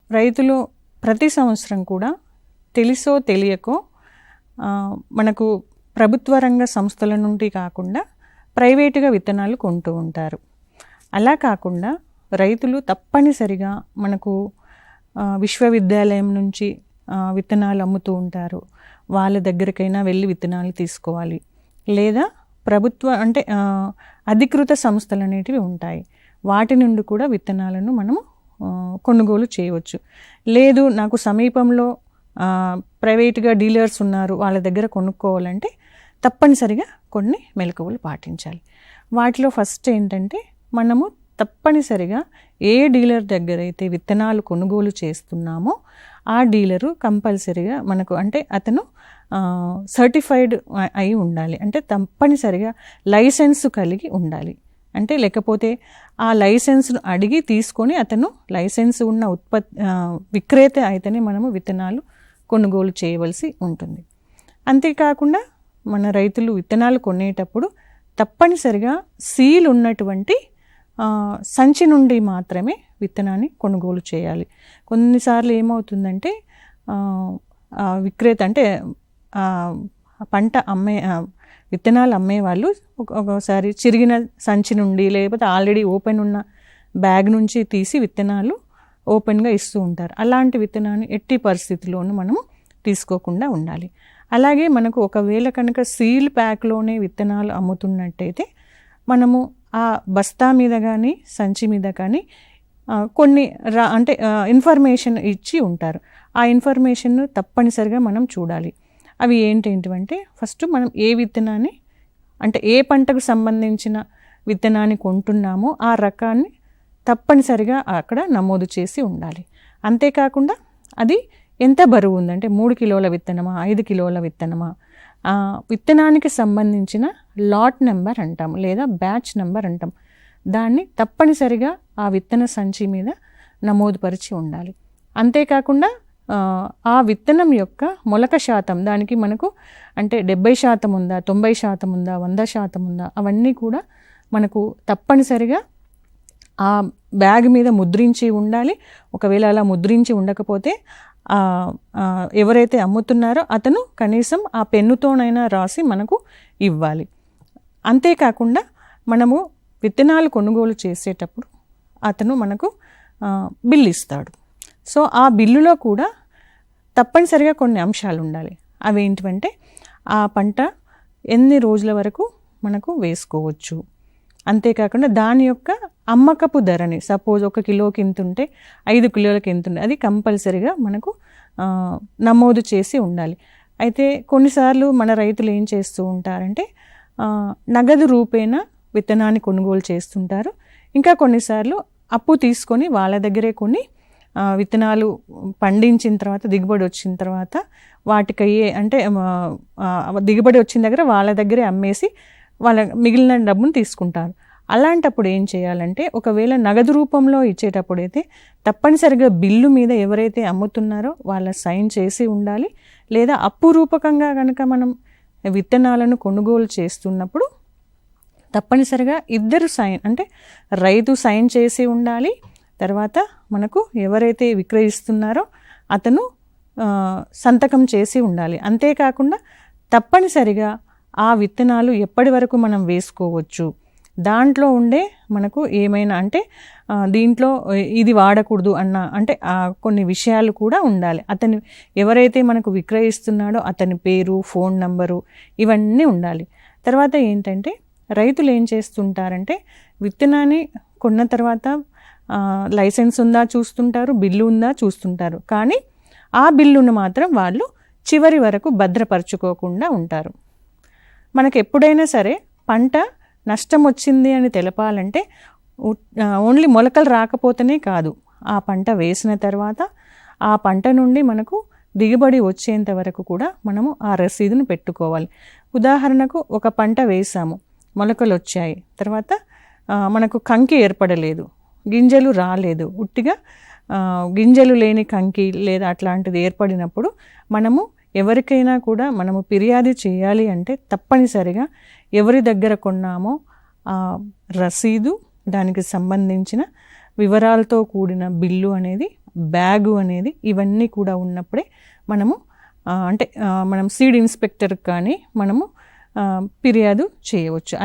రైతులు ప్రతి సంవత్సరం కూడా తెలిసో తెలియకో మనకు ప్రభుత్వ రంగ సంస్థల నుండి కాకుండా ప్రైవేటుగా విత్తనాలు కొంటూ ఉంటారు. అలా కాకుండా రైతులు తప్పనిసరిగా మనకు విశ్వవిద్యాలయం నుంచి విత్తనాలు అమ్ముతూ ఉంటారు. వాళ్ళ దగ్గరికైనా వెళ్ళి విత్తనాలు తీసుకోవాలి. లేదా ప్రభుత్వ అంటే అధికృత సంస్థలు అనేటివి ఉంటాయి, వాటి నుండి కూడా విత్తనాలను మనము కొనుగోలు చేయవచ్చు. లేదు నాకు సమీపంలో ప్రైవేట్గా డీలర్స్ ఉన్నారు, వాళ్ళ దగ్గర కొనుక్కోవాలంటే తప్పనిసరిగా కొన్ని మెలకువలు పాటించాలి. వాటిలో ఫస్ట్ ఏంటంటే మనము తప్పనిసరిగా ఏ డీలర్ దగ్గర అయితే విత్తనాలు కొనుగోలు చేస్తున్నామో ఆ డీలరు కంపల్సరిగా మనకు అంటే అతను సర్టిఫైడ్ అయి ఉండాలి. అంటే తప్పనిసరిగా లైసెన్స్ కలిగి ఉండాలి. అంటే లేకపోతే ఆ లైసెన్స్ను అడిగి తీసుకొని అతను లైసెన్స్ ఉన్న విక్రేత అయితేనే మనము విత్తనాలు కొనుగోలు చేయవలసి ఉంటుంది. అంతేకాకుండా మన రైతులు విత్తనాలు కొనేటప్పుడు తప్పనిసరిగా సీల్ ఉన్నటువంటి సంచి నుండి మాత్రమే విత్తనాన్ని కొనుగోలు చేయాలి. కొన్నిసార్లు ఏమవుతుందంటే విక్రేత అంటే పంట విత్తనాలు అమ్మేవాళ్ళు ఒకసారి చిరిగిన సంచి నుండి లేకపోతే ఆల్రెడీ ఓపెన్ ఉన్న బ్యాగ్ నుంచి తీసి విత్తనాలు ఓపెన్గా ఇస్తూ ఉంటారు. అలాంటి విత్తనాన్ని ఎట్టి పరిస్థితుల్లోనూ మనము తీసుకోకుండా ఉండాలి. అలాగే మనకు ఒకవేళ కనుక సీల్ ప్యాక్లోనే విత్తనాలు అమ్ముతున్నట్టయితే మనము ఆ బస్తా మీద కానీ సంచి మీద కానీ కొన్ని అంటే ఇన్ఫర్మేషన్ ఇచ్చి ఉంటారు. ఆ ఇన్ఫర్మేషన్ను తప్పనిసరిగా మనం చూడాలి. అవి ఏంటంటే ఫస్ట్ మనం ఏ విత్తనాన్ని అంటే ఏ పంటకు సంబంధించిన విత్తనాన్ని కొంటున్నామో ఆ రకాన్ని తప్పనిసరిగా అక్కడ నమోదు చేసి ఉండాలి. అంతేకాకుండా అది ఎంత బరువు ఉందంటే 3 కిలోల విత్తనమా 5 కిలోల విత్తనమా, విత్తనానికి సంబంధించిన లాట్ నెంబర్ అంటాం లేదా బ్యాచ్ నెంబర్ అంటాం, దాన్ని తప్పనిసరిగా ఆ విత్తన సంచి మీద నమోదుపరిచి ఉండాలి. అంతేకాకుండా ఆ విత్తనం యొక్క మొలక శాతం దానికి మనకు అంటే 70% ఉందా 90% ఉందా 100% ఉందా అవన్నీ కూడా మనకు తప్పనిసరిగా ఆ బ్యాగ్ మీద ముద్రించి ఉండాలి. ఒకవేళ అలా ముద్రించి ఉండకపోతే ఎవరైతే అమ్ముతున్నారో అతను కనీసం ఆ పెన్నుతోనైనా రాసి మనకు ఇవ్వాలి. అంతేకాకుండా మనము విత్తనాలు కొనుగోలు చేసేటప్పుడు అతను మనకు బిల్లు ఇస్తాడు. సో ఆ బిల్లులో కూడా తప్పనిసరిగా కొన్ని అంశాలు ఉండాలి. అవి ఏంటంటే ఆ పంట ఎన్ని రోజుల వరకు మనకు వేసుకోవచ్చు, అంతేకాకుండా దాని యొక్క అమ్మకపు ధరని సపోజ్ 1 కిలోకి ఇంత ఉంటే 5 కిలోలకి ఎంత ఉంటే అది కంపల్సరిగా మనకు నమోదు చేసి ఉండాలి. అయితే కొన్నిసార్లు మన రైతులు ఏం చేస్తూ ఉంటారంటే నగదు రూపేణా విత్తనాన్ని కొనుగోలు చేస్తుంటారు. ఇంకా కొన్నిసార్లు అప్పు తీసుకొని వాళ్ళ దగ్గరే కొన్ని విత్తనాలు పండించిన తర్వాత దిగుబడి వచ్చిన తర్వాత వాటికి అంటే దిగుబడి వచ్చిన దగ్గర వాళ్ళ దగ్గరే అమ్మేసి వాళ్ళ మిగిలిన డబ్బును తీసుకుంటారు. అలాంటప్పుడు ఏం చేయాలంటే ఒకవేళ నగదు రూపంలో ఇచ్చేటప్పుడైతే తప్పనిసరిగా బిల్లు మీద ఎవరైతే అమ్ముతున్నారో వాళ్ళ సైన్ చేసి ఉండాలి. లేదా అప్పు రూపకంగా కనుక మనం విత్తనాలను కొనుగోలు చేస్తున్నప్పుడు తప్పనిసరిగా ఇద్దరు సైన్ అంటే రైతు సైన్ చేసి ఉండాలి, తర్వాత మనకు ఎవరైతే విక్రయిస్తున్నారో అతను సంతకం చేసి ఉండాలి. అంతేకాకుండా తప్పనిసరిగా ఆ విత్తనాలు ఎప్పటి వరకు మనం వేసుకోవచ్చు, దాంట్లో ఉండే మనకు ఏమైనా అంటే దీంట్లో ఇది వాడకూడదు అన్న అంటే కొన్ని విషయాలు కూడా ఉండాలి. అతను ఎవరైతే మనకు విక్రయిస్తున్నాడో అతని పేరు, ఫోన్ నంబరు ఇవన్నీ ఉండాలి. తర్వాత ఏంటంటే రైతులు ఏం చేస్తుంటారంటే విత్తనాన్ని కొన్న తర్వాత లైసెన్స్ ఉందా చూస్తుంటారు, బిల్లు ఉందా చూస్తుంటారు, కానీ ఆ బిల్లును మాత్రం వాళ్ళు చివరి వరకు భద్రపరచుకోకుండా ఉంటారు. మనకు ఎప్పుడైనా సరే పంట నష్టం వచ్చింది అని తెలపాలంటే ఓన్లీ మొలకలు రాకపోతేనే కాదు, ఆ పంట వేసిన తర్వాత ఆ పంట నుండి మనకు దిగుబడి వచ్చేంత వరకు కూడా మనము ఆ రసీదును పెట్టుకోవాలి. ఉదాహరణకు ఒక పంట వేసాము, మొలకలు వచ్చాయి, తర్వాత మనకు కంకి ఏర్పడలేదు, గింజలు రాలేదు, ఉట్టిగా గింజలు లేని కంకి లేదా అట్లాంటిది ఏర్పడినప్పుడు మనము ఎవరికైనా కూడా మనము ఫిర్యాదు చేయాలి అంటే తప్పనిసరిగా ఎవరి దగ్గర కొన్నామో ఆ రసీదు, దానికి సంబంధించిన వివరాలతో కూడిన బిల్లు అనేది బ్యాగు అనేది ఇవన్నీ కూడా ఉన్నప్పుడే మనము మనం సీడ్ ఇన్స్పెక్టర్ కానీ మనము ఫిర్యాదు చేయవచ్చు.